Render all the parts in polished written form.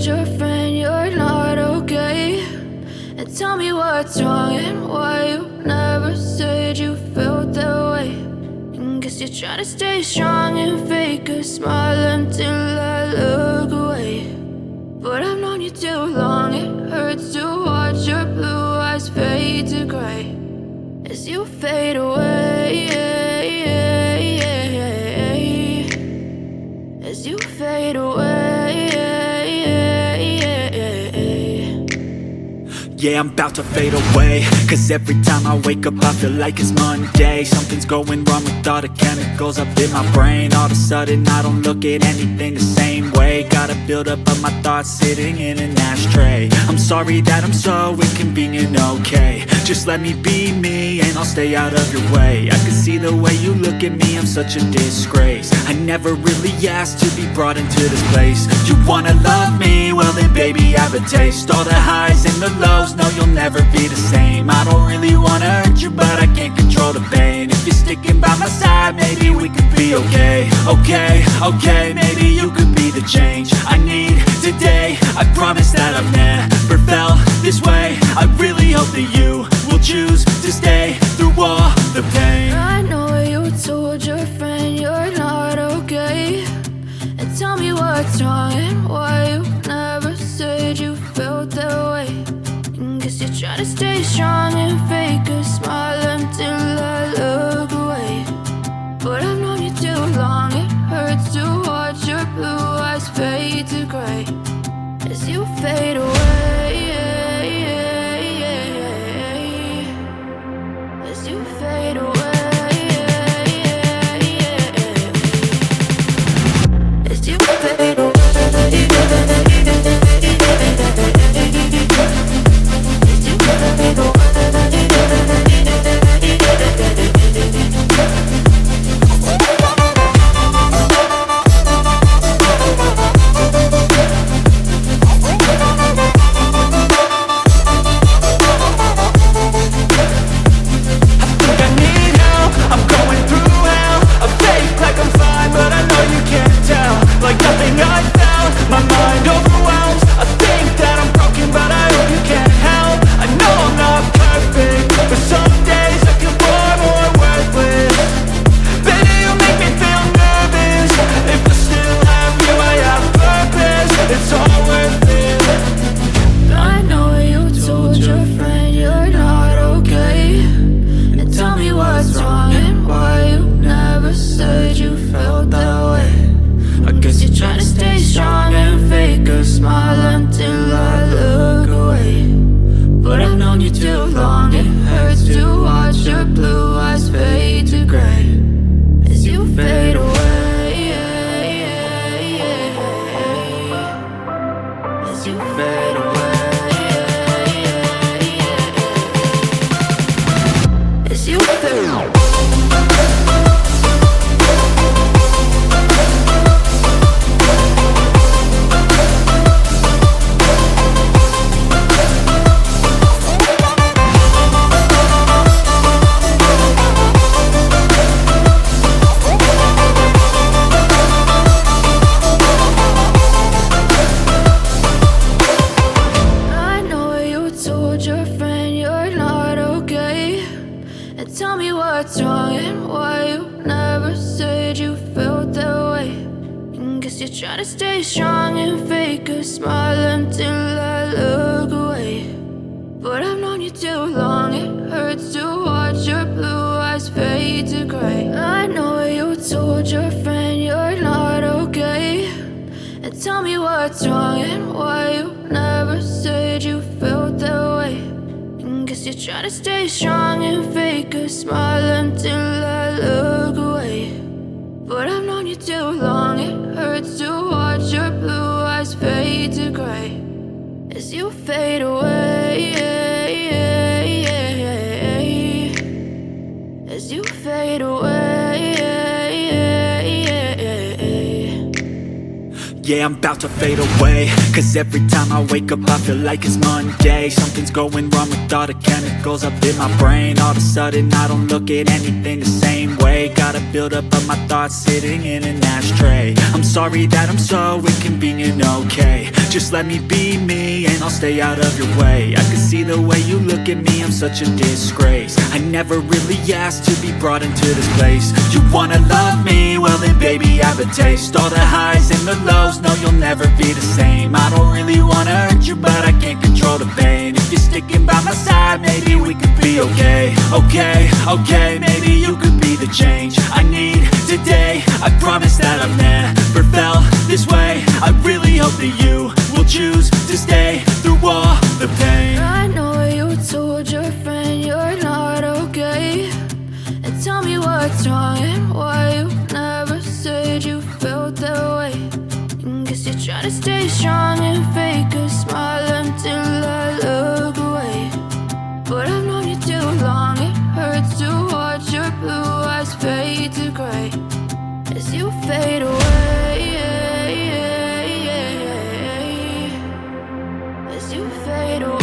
told your friend you're not okay? And tell me what's wrong and why you never said you felt that way. And guess you're trying to stay strong and fake a smile until I look away. But I've known you too long, it hurts to watch your blue eyes fade to gray as you fade away, as you fade away. Yeah, I'm about to fade away, cause every time I wake up I feel like it's Monday. Something's going wrong with all the chemicals up in my brain. All of a sudden I don't look at anything the same way. Got a build-up of my thoughts sitting in an ashtray. I'm sorry that I'm so inconvenient, okay? Just let me be me and I'll stay out of your way. I can see the way you look at me, I'm such a disgrace. I never really asked to be brought into this place. You wanna love me? Well then baby, have a taste. All the highs and the lows, no, you'll never be the same. I don't really wanna hurt you, but I can't control the pain. If you're sticking by my side, maybe we could be okay. Okay, maybe you could be the change I need today. I promise that I've never felt this way. I really hope that you will choose to stay through all the pain. I know you told your friend you're not okay. And tell me what's wrong and why you never said you felt that way. Guess you're trying to stay strong and fake a smile until I look away. But I've known you too long, it hurts to watch your blue eyes fade to gray as you fade away, as you fade away, as you fade away. Try to stay strong and fake a smile until I look away. But I've known you too long, it hurts to watch your blue eyes fade to gray. I know you told your friend you're not okay. And tell me what's wrong and why you never said you felt that way. And guess you're trying to stay strong and fake a smile until I look away. But I've known you too long, it hurts to watch your blue eyes fade to gray as you fade away, as you fade away. Yeah, I'm about to fade away, cause every time I wake up I feel like it's Monday. Something's going wrong with all the chemicals up in my brain. All of a sudden I don't look at anything the same way. Gotta build up of my thoughts sitting in an ashtray. I'm sorry that I'm so inconvenient, okay. Just let me be me and I'll stay out of your way. I can see the way you look at me, I'm such a disgrace. I never really asked to be brought into this place. You wanna love me? Well then baby have a taste. All the highs and the lows, no you'll never be the same. I don't really wanna hurt you but I can't control the pain. If you're sticking by my side, maybe we could be okay. Okay, maybe you could be the change I need today. I promise that I've never felt this way. I really hope that you will choose to stay through all the pain. I know you told your friend you're not okay, and tell me what's wrong and why you never said you felt that way. And guess you're trying to stay strong and fake a smile until I look away. But I've known you too long, it hurts to watch your blue eyes fade to gray as you fade away. As you fade away.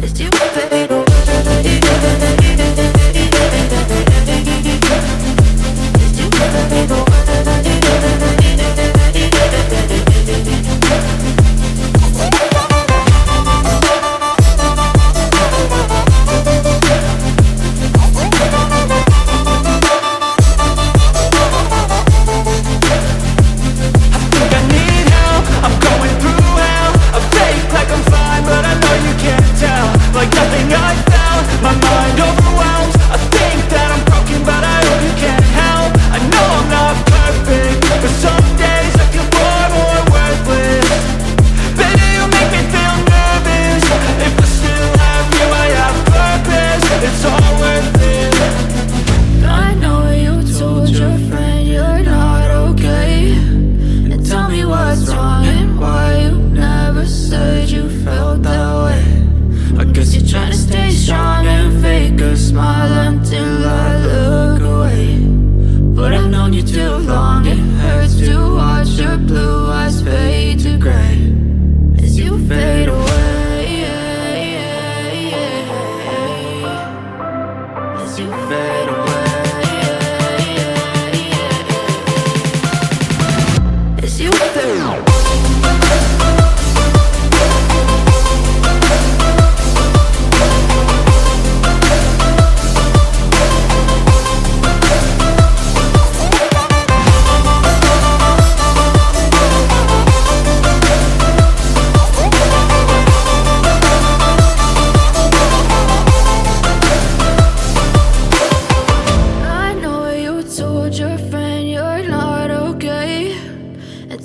As you fade away. As you fade away.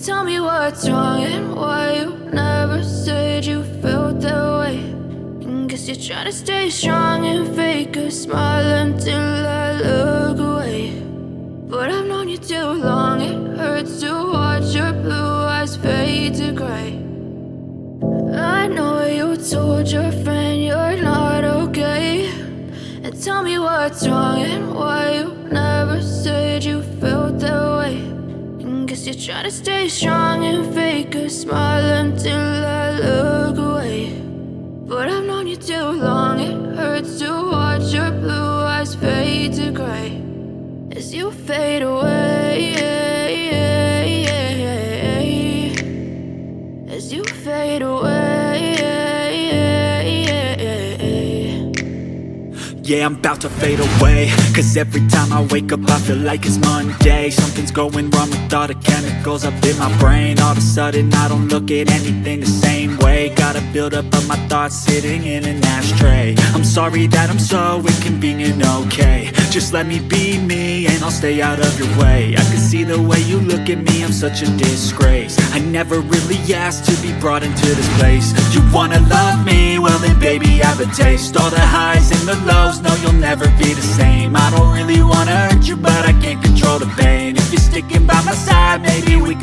Tell me what's wrong and why you never said you felt that way. And guess you're trying to stay strong and fake a smile until I look away. But I've known you too long, it hurts to watch your blue eyes fade to gray. I know you told your friend you're not okay, and tell me what's wrong and why you never said you felt that way. Guess you're trying to stay strong and fake a smile until I look away. But I've known you too long, it hurts to watch your blue eyes fade to gray as you fade away. As you fade away. Yeah, I'm about to fade away, cause every time I wake up I feel like it's Monday. Something's going wrong with all the chemicals up in my brain. All of a sudden I don't look at anything the same way. Gotta build up of my thoughts sitting in an ashtray. I'm sorry that I'm so inconvenient, okay. Just let me be me and I'll stay out of your way. I can see the way you look at me, I'm such a disgrace. I never really asked to be brought into this place. You wanna love me? Well then baby have a taste. All the highs and the lows, no you'll never be the same. I don't really wanna hurt you but I can't control the pain. If you're sticking by my side, maybe we could